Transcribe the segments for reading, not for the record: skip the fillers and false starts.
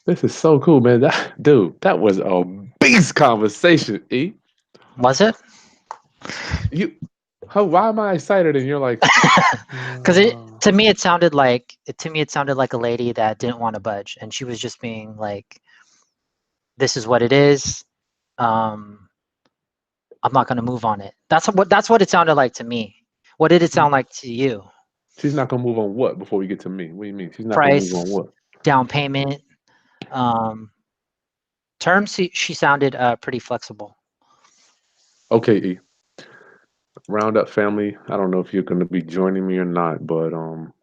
This is so cool, man. That was a beast conversation. E, Was it? you, how? Why am I excited? And you're like, Because it uh, to me it sounded like a lady that didn't want to budge, and she was just being like, "This is what it is. Um, I'm not going to move on it." That's what it sounded like to me. What did it sound like to you? she's not gonna move on what before we get to me? What do you mean? She's not gonna move on Price, what? down payment, um, terms. She sounded pretty flexible. Okay, E. Roundup family. I don't know if you're gonna be joining me or not, but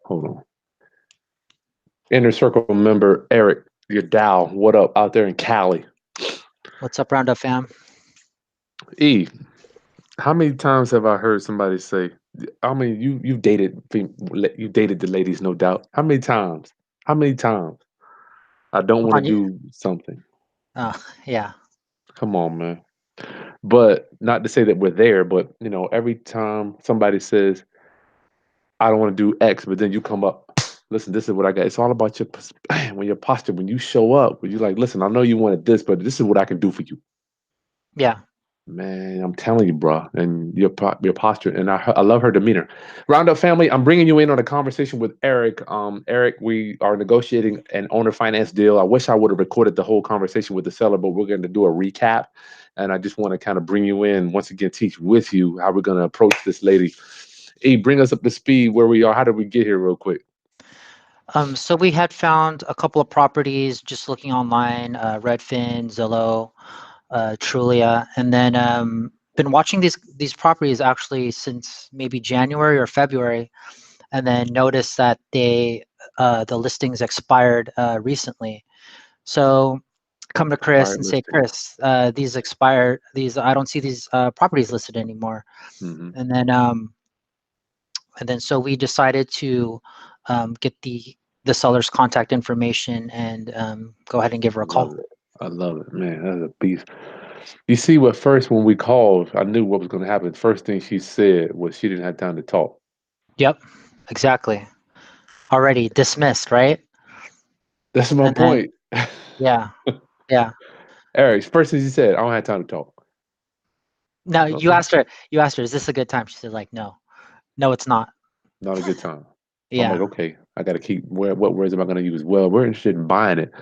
hold on. Inner circle member Eric, your Dow. What up out there in Cali? What's up, Roundup fam? E. How many times have I heard somebody say? I mean, you dated the ladies, no doubt. How many times? How many times? I don't Come want to on, you. do something. Yeah, Come on, man. But not to say that we're there, but every time somebody says, I don't want to do X, but then you come up, listen, this is what I got. It's all about when your posture, when you show up, when you're like, listen, I know you wanted this, but this is what I can do for you. yeah. Man, I'm telling you, bro, and your posture, and I love her demeanor. Roundup family, I'm bringing you in on a conversation with Eric. Eric, we are negotiating an owner finance deal. I wish I would have recorded the whole conversation with the seller, but we're going to do a recap, and I just want to kind of bring you in once again, teach with you how we're going to approach this lady. Hey, bring us up to speed where we are. How did we get here, real quick? So we had found a couple of properties just looking online, Redfin, Zillow, Trulia, and then been watching these properties actually since maybe January or February, and then noticed that the listings expired recently. So come to Chris Expired and say, listing. Chris, these expired. These I don't see these properties listed anymore. Hmm. And then so we decided to get the seller's contact information and go ahead and give her a Love call. it. I love it, man. That's a beast. You see, what first when we called, I knew what was going to happen. First thing she said was she didn't have time to talk. Yep, exactly. Already dismissed, right? That's my And then point. yeah, yeah. Eric, first thing she said, I don't have time to talk. No, Okay, you asked her, is this a good time? She said like, no, no, it's not. not a good time. I'm like, Yeah, okay, I got to keep. What words am I going to use? Well, we're interested in buying it.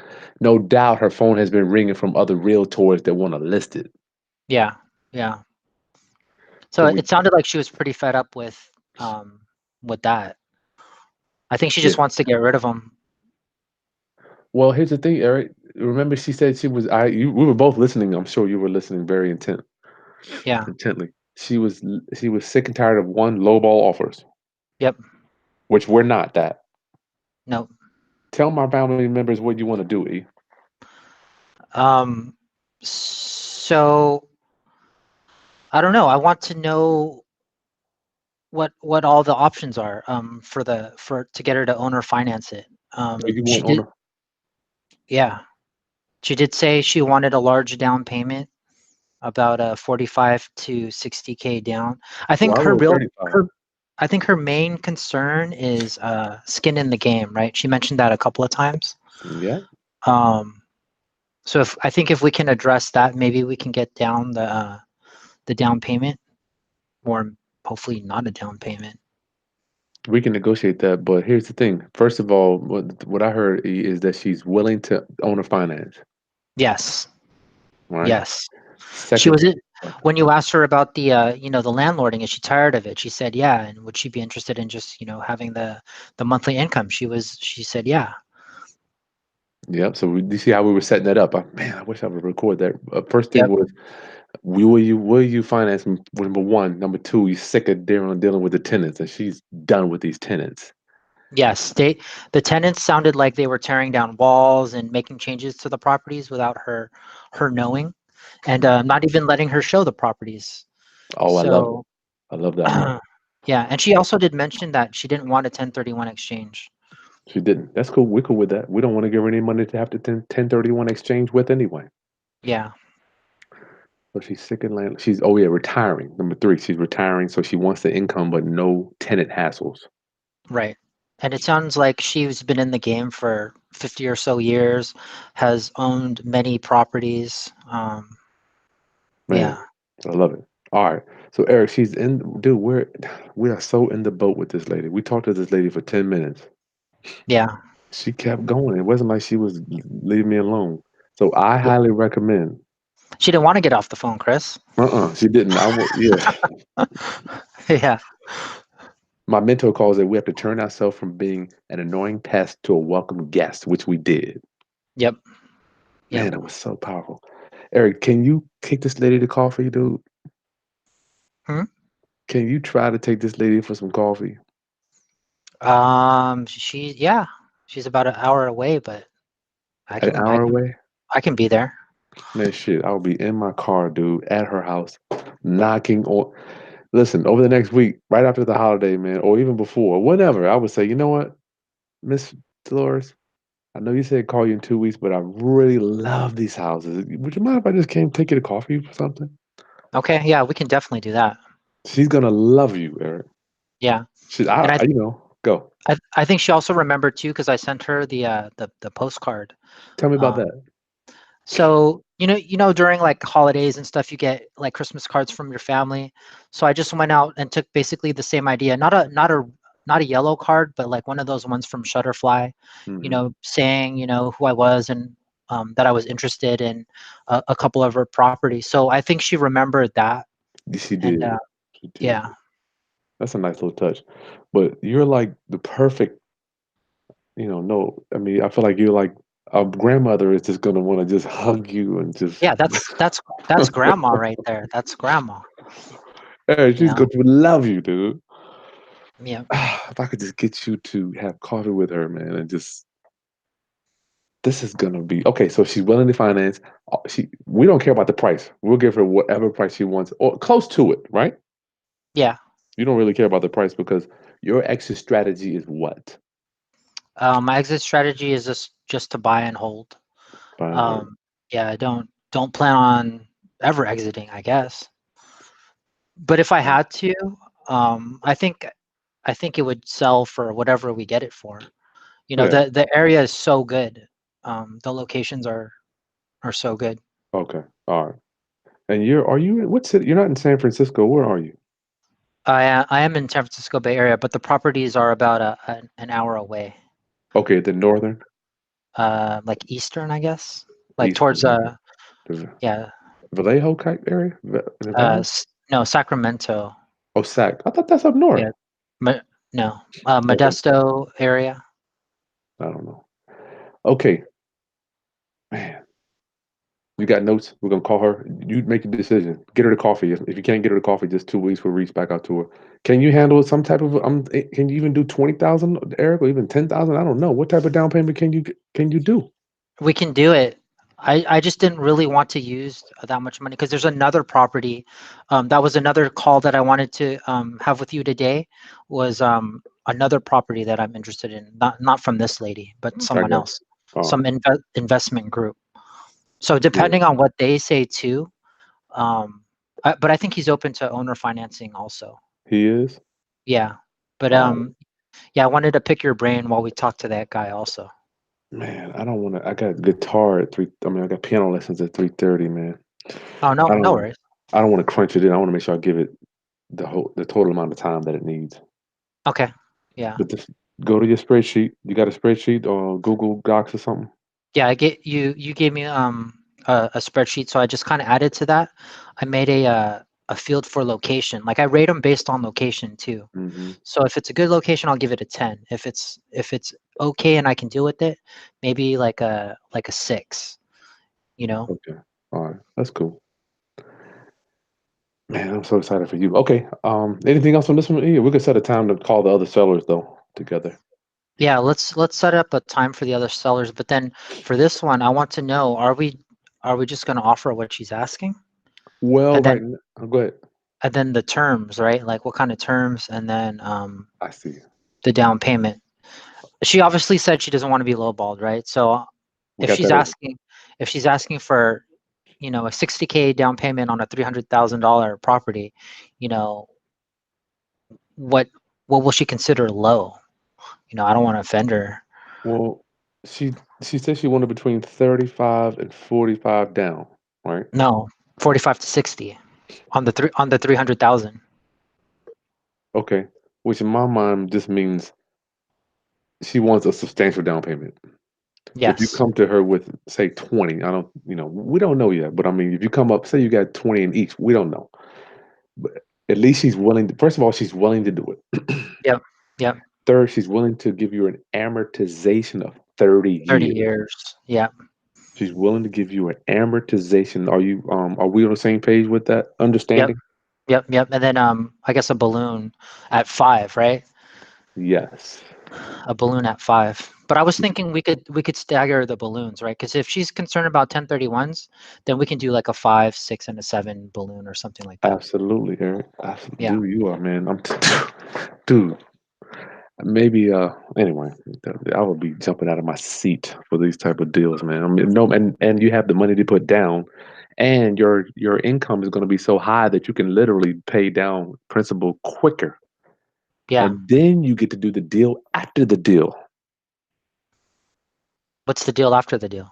No doubt, her phone has been ringing from other realtors that want to list it. yeah, yeah. So So we, it sounded like she was pretty fed up with that. I think she yeah. just wants to get rid of them. Well, here's the thing, Eric. Remember, she said she was. We were both listening. I'm sure you were listening very Yeah. intently. She was sick and tired of one lowball offers, Yep. which we're not that. No. Tell my family members what you want to do, E. Um. So I don't know. I want to know what all the options are for to get her to own or finance it. Oh, you She want did. owner? Yeah. She did say she wanted a large down payment, about a 45 to 60K down. I Well, think I her wrote real 35. her I think her main concern is skin in the game, right? She mentioned that a couple of times. Yeah, Um, so if we can address that, maybe we can get down the down payment, or hopefully not a down payment. we can negotiate that. But here's the thing. First of all, what I heard, E, is that she's willing to own a finance. Yes, Right. yes. She Second, was it when you asked her about the landlording. Is she tired of it? She said, yeah. And would she be interested in just having the monthly income? She said, yeah. yep. So you see how we were setting that up. Man, I wish I would record that. First thing Yep. was, will you finance number one? Number two, you sick of dealing with the tenants, and she's done with these tenants. Yes, the tenants sounded like they were tearing down walls and making changes to the properties without her knowing, and not even letting her show the properties. Oh, I love it. So, I love that. yeah, and she also did mention that she didn't want a 1031 exchange. She didn't. That's cool. We're cool with that. We don't want to give her any money to have to 1031 exchange with anyway. Yeah, So she's sick and land. She's oh yeah, retiring. Number three, she's retiring, so she wants the income but no tenant hassles. right. And it sounds like she's been in the game for 50 or so years, has owned many properties. Man, Yeah, I love it. All right. So Eric, she's in dude, we are so in the boat with this lady. We talked to this lady for 10 minutes. yeah. She kept going. It wasn't like she was leaving me alone. So I highly recommend. She didn't want to get off the phone, Chris. She didn't. Yeah. Yeah. My mentor calls it we have to turn ourselves from being an annoying pest to a welcome guest, which we did. Yep. Yep. Man, it was so powerful. Eric, can you take this lady to coffee, dude? Hmm? Can you try to take this lady for some coffee? Yeah, she's about an hour away, but I An can, I hour can, away? I can be there. Man, shit, I'll be in my car, dude, at her house, knocking on. Listen, over the next week, right after the holiday, man, or even before, whenever, I would say, you know what, Miss Dolores, I know you said call you in 2 weeks, but I really love these houses. Would you mind if I just came take you to coffee or something? Okay. Yeah, we can definitely do that. She's gonna love you, Eric. Yeah. She, And go. I think she also remembered too, because I sent her the postcard. Tell me about Um, that. so during like holidays and stuff, you get like Christmas cards from your family. So I just went out and took basically the same idea, not a yellow card, but like one of those ones from Shutterfly, Hmm. saying who I was and that I was interested in a couple of her properties. So I think she remembered that, She and did. She did. yeah, That's a nice little touch. But you're like the perfect, no, I mean, I feel like you're like a grandmother is just gonna want to just hug you and just yeah, that's grandma right there. That's grandma. hey, You she's know, going to love you, dude. yeah. If I could just get you to have coffee with her, man, and just this is gonna be okay. So she's willing to finance. We don't care about the price. We'll give her whatever price she wants or close to it, right? Yeah. You don't really care about the price because your exit strategy is what? My exit strategy is just to buy and hold. Buy and hold. Um, yeah, I don't plan on ever exiting, I guess. But if I Right. had to, I think it would sell for whatever we get it for. Yeah. The area is so good. The locations are so good. Okay. All right. And are you in what city? You're not in San Francisco. Where are you? I am in San Francisco Bay Area, but the properties are about an hour away. Okay, the northern, Like Eastern, I guess. Like eastern, towards okay. The yeah, Vallejo type area, in the valley. no, Sacramento. Oh, Sac. I thought that's up north. Yeah. Ma- no, Okay. Modesto area. I don't know. Okay, man. You got notes? We're gonna call her. You make a decision. Get her the coffee. If you can't get her the coffee, just 2 weeks. We'll reach back out to her. Can you handle some type of? Can you even do 20,000, Eric, or even 10,000? I don't know. What type of down payment can you do? We can do it. I just didn't really want to use that much money because there's another property. That was another call that I wanted to have with you today. Was another property that I'm interested in, not from this lady, but I someone got else, you. All right. some investment group. So Yeah, depending on what they say too, um, but I think he's open to owner financing also. he is. Yeah, but All right. yeah, I wanted to pick your brain while we talk to that guy also. Man, I don't want to. I got guitar at 3. I mean, I got piano lessons at 3:30. Man, Oh no, I no don't. worries. I don't want to crunch it in. I want to make sure I give it the total amount of time that it needs. Okay, yeah. But just go to your spreadsheet. You got a spreadsheet or Google Docs or something? Yeah, I get you. You gave me a spreadsheet, so I just kind of added to that. I made a field for location. Like I rate them based on location too. Mm-hmm. So if it's a good location, I'll give it a 10. If it's okay and I can deal with it, maybe like a 6. You know? Okay. All right. That's cool. Man, I'm so excited for you. Okay. Anything else on this one? Yeah, we could set a time to call the other sellers though together. Yeah, let's set up a time for the other sellers. But then for this one, I want to know: are we just going to offer what she's asking, Well, and right. then Go ahead. the terms, right? Like what kind of terms, and then I see. the down payment. She obviously said she doesn't want to be lowballed, right? So We if got she's that in. asking, if she's asking for, a 60K down payment on a $300,000 property, you know, what what will she consider low? I don't want to offend her. Well, she she said she wanted between 35 and 45 down, right? No, 45 to 60 on the 300,000. Okay. Which in my mind just means she wants a substantial down payment. If you Yes. come to her with say 20, I don't, we don't know yet, but I mean, if you come up, say you got 20 in each, we don't know. But at least she's willing to, first of all, she's willing to do it. Yep. Yep. Third, she's willing to give you an amortization of 30 30 years. years. Yep. She's willing to give you an amortization. Are we on the same page with that Yep. understanding? Yep. Yep. And then I guess a balloon at 5, right? Yes. A balloon at 5. But I was thinking we could stagger the balloons, right? Because if she's concerned about 1031s, then we can do like a 5, 6, and a 7 balloon or something like that. Absolutely, Eric. Absolutely. Yeah. Dude, you are, man. Dude, maybe anyway, I would be jumping out of my seat for these type of deals, man. I mean, no, and you have the money to put down, and your income is going to be so high that you can literally pay down principal quicker, Yeah. and then you get to do the deal after the deal. What's the deal after the deal?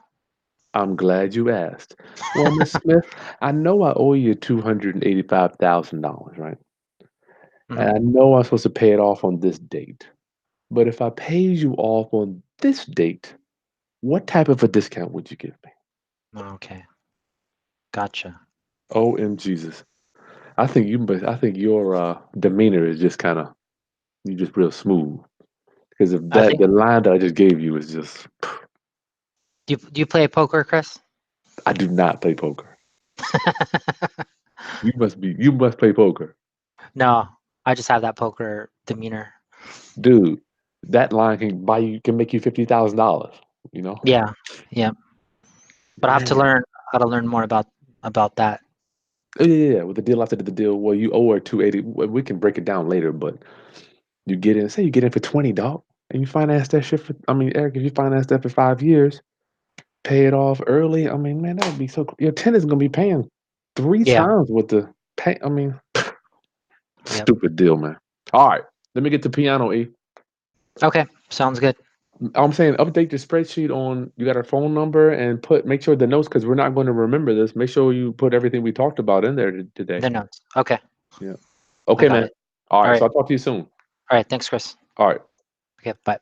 I'm glad you asked. Well, Miss Smith, I know I owe you $285,000, right? And Mhm. I know I'm supposed to pay it off on this date. But if I paid you off on this date, what type of a discount would you give me? Okay. Gotcha. Oh, Jesus. I think your demeanor is just kind of, you just real smooth. Because if I think the line that I just gave you is just, do you play poker, Chris? I do not play poker. You must play poker. No, I just have that poker demeanor. Dude, that line can make you $50,000, you know? Yeah. Yeah. But I have to Man. learn how to learn more about that. Oh, yeah. With the deal after the deal, well, you owe her 280. We can break it down later, but you get in for 20, dog, and you finance that shit for, I mean, Eric, if you finance that for 5 years, pay it off early. I mean, man, that would be so cool. Your tenant's gonna be paying three Yeah. times what the pay. I mean, Yep. stupid deal, man. All right, let me get the piano, E. Okay. Sounds good. I'm saying update the spreadsheet on. You got our phone number and make sure the notes because we're not going to remember this. Make sure you put everything we talked about in there today. The notes. Okay. Yeah. I Okay, got man. it. All All right. right. So I'll talk to you soon. All right. Thanks, Chris. All right. Okay. Bye.